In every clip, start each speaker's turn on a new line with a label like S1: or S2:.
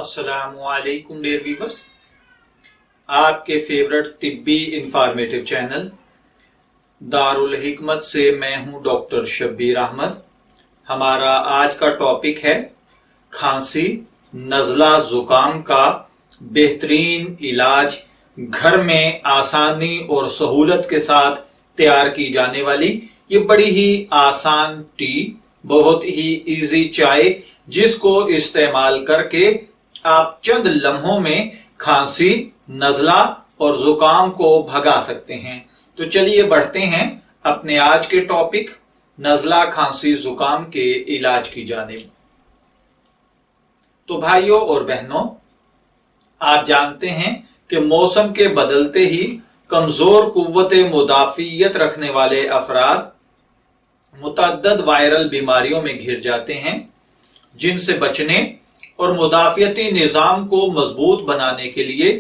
S1: अस्सलामुअलैकुम dear viewers, आपके favourite तिब्बी informative channel Darul हिकमत से मैं हूं डॉक्टर शब्बीर अहमद। हमारा आज का टॉपिक है खांसी नज़ला जुकाम का बेहतरीन इलाज, घर में आसानी और सहूलत के साथ तैयार की जाने वाली ये बड़ी ही आसान टी, बहुत ही इजी चाय, जिसको इस्तेमाल करके आप चंद लम्हों में खांसी नज़ला और जुकाम को भगा सकते हैं। तो चलिए बढ़ते हैं अपने आज के टॉपिक नज़ला खांसी जुकाम के इलाज की जानिब। तो भाइयों और बहनों, आप जानते हैं कि मौसम के बदलते ही कमजोर कुव्वते मुदाफियत रखने वाले अफराद मुतअद्दद वायरल बीमारियों में घिर जाते हैं, जिनसे बचने और मुदाफियती निजाम को मजबूत बनाने के लिए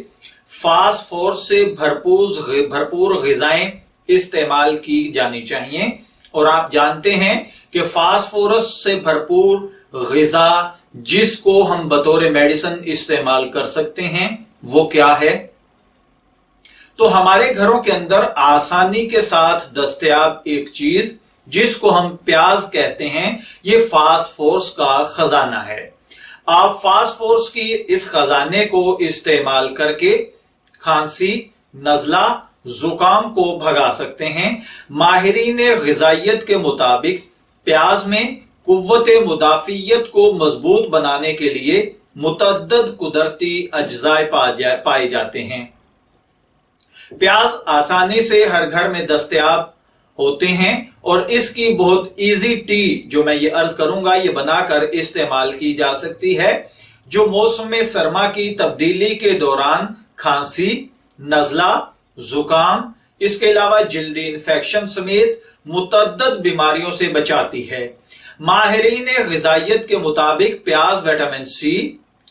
S1: फास्फोरस से भरपूर ग़िज़ाएं इस्तेमाल की जानी चाहिए। और आप जानते हैं कि फास्फोरस से भरपूर ग़िज़ा जिसको हम बतौर मेडिसिन इस्तेमाल कर सकते हैं वो क्या है? तो हमारे घरों के अंदर आसानी के साथ दस्तयाब एक चीज जिसको हम प्याज कहते हैं, ये फास्फोरस का खजाना है। आप फास्फोरस की इस खजाने को इस्तेमाल करके खांसी नज़ला जुकाम को भगा सकते हैं। माहिरीन ग़िज़ाइयत के मुताबिक प्याज में कुव्वते मुदाफियत को मजबूत बनाने के लिए मुतअद्दद कुदरती अज्जाए पाए जाते हैं। प्याज आसानी से हर घर में दस्तयाब होते हैं और इसकी बहुत इजी टी जो मैं ये अर्ज करूंगा ये बनाकर इस्तेमाल की जा सकती है, जो मौसम सरमा की तब्दीली के दौरान खांसी नज़ला जुकाम, इसके अलावा जल्दी इंफेक्शन समेत मुतअद्दद बीमारियों से बचाती है। माहिरीन ग़िज़ाइयत के मुताबिक प्याज vitamin C,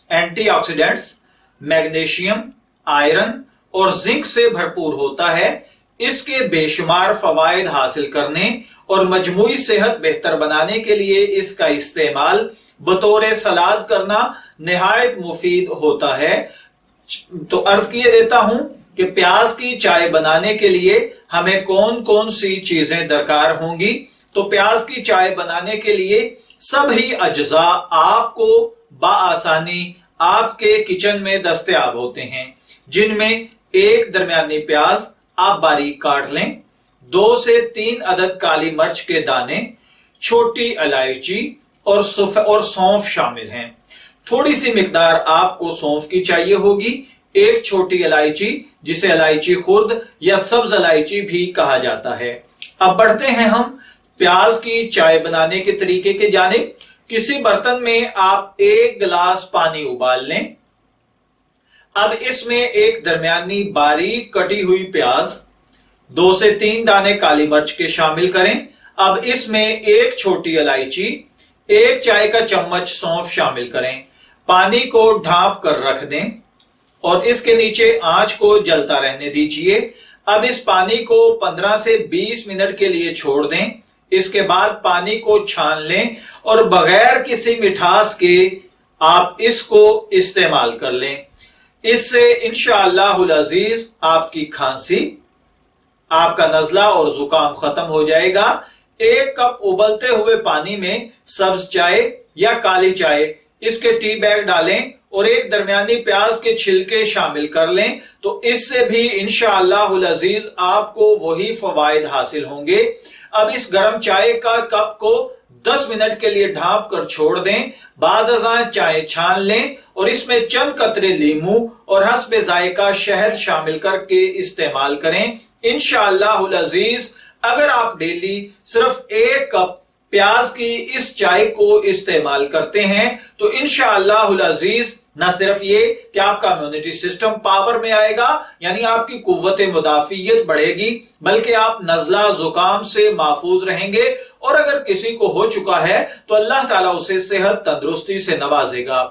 S1: antioxidants, magnesium, iron और जिंक से भरपूर होता है। इसके बेशुमार फवायद हासिल करने और मजमूई सेहत बेहतर बनाने के लिए इसका इस्तेमाल बतौर सलाद करना निहायत मुफीद होता है। तो अर्ज किए देता हूं कि प्याज की चाय बनाने के लिए हमें कौन कौन सी चीजें दरकार होंगी। तो प्याज की चाय बनाने के लिए सभी अज्जा आपको बाआसानी आपके किचन में दस्तयाब होते हैं, जिनमें एक दरमियानी प्याज आप बारीक काट लें, 2 से 3 अदद काली मिर्च के दाने, छोटी इलायची और सौंफ शामिल हैं। थोड़ी सी मिकदार आपको सौंफ की चाहिए होगी, एक छोटी इलायची जिसे इलायची खुर्द या सब्ज इलायची भी कहा जाता है। अब बढ़ते हैं हम प्याज की चाय बनाने के तरीके के जानिब। किसी बर्तन में आप 1 गिलास पानी उबाल लें। अब इसमें एक दरमियानी बारीक कटी हुई प्याज, 2 से 3 दाने काली मिर्च के शामिल करें। अब इसमें एक छोटी इलायची, 1 चाय का चम्मच सौंफ शामिल करें। पानी को ढांप कर रख दें और इसके नीचे आंच को जलता रहने दीजिए। अब इस पानी को 15 से 20 मिनट के लिए छोड़ दें। इसके बाद पानी को छान लें और बगैर किसी मिठास के आप इसको इस्तेमाल कर लें। इससे इंशाअल्लाहुल अजीज आपकी खांसी, आपका नज़ला और जुकाम खत्म हो जाएगा। 1 कप उबलते हुए पानी में सब्ज चाय या काली चाय, इसके टी बैग डालें और एक दरमियानी प्याज के छिलके शामिल कर लें। तो इससे भी इंशाअल्लाहुल अजीज आपको वही फवायद हासिल होंगे। अब इस गर्म चाय का कप को 10 मिनट के लिए ढांप कर छोड़ दें। बाद अज़ां चाय छान लें और इसमें चंद कतरे लीमू और हस्बे जायका शहद शामिल करके इस्तेमाल करें। इंशाअल्लाहुल अजीज अगर आप डेली सिर्फ 1 कप प्याज की इस चाय को इस्तेमाल करते हैं तो इंशाअल्लाहुल अजीज न सिर्फ ये कि आपका इम्यूनिटी सिस्टम पावर में आएगा, यानी आपकी कुव्वते मुदाफियत बढ़ेगी, बल्कि आप नज़ला जुकाम से महफूज रहेंगे। और अगर किसी को हो चुका है तो अल्लाह ताला उसे सेहत तंदुरुस्ती से नवाजेगा।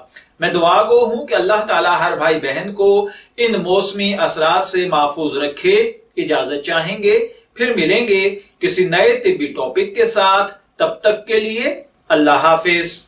S1: मैं दुआ गो हूं कि अल्लाह ताला हर भाई बहन को इन मौसमी असरात से महफूज रखे। इजाजत चाहेंगे, फिर मिलेंगे किसी नए तिब्बी टॉपिक के साथ। तब तक के लिए अल्लाह हाफिज।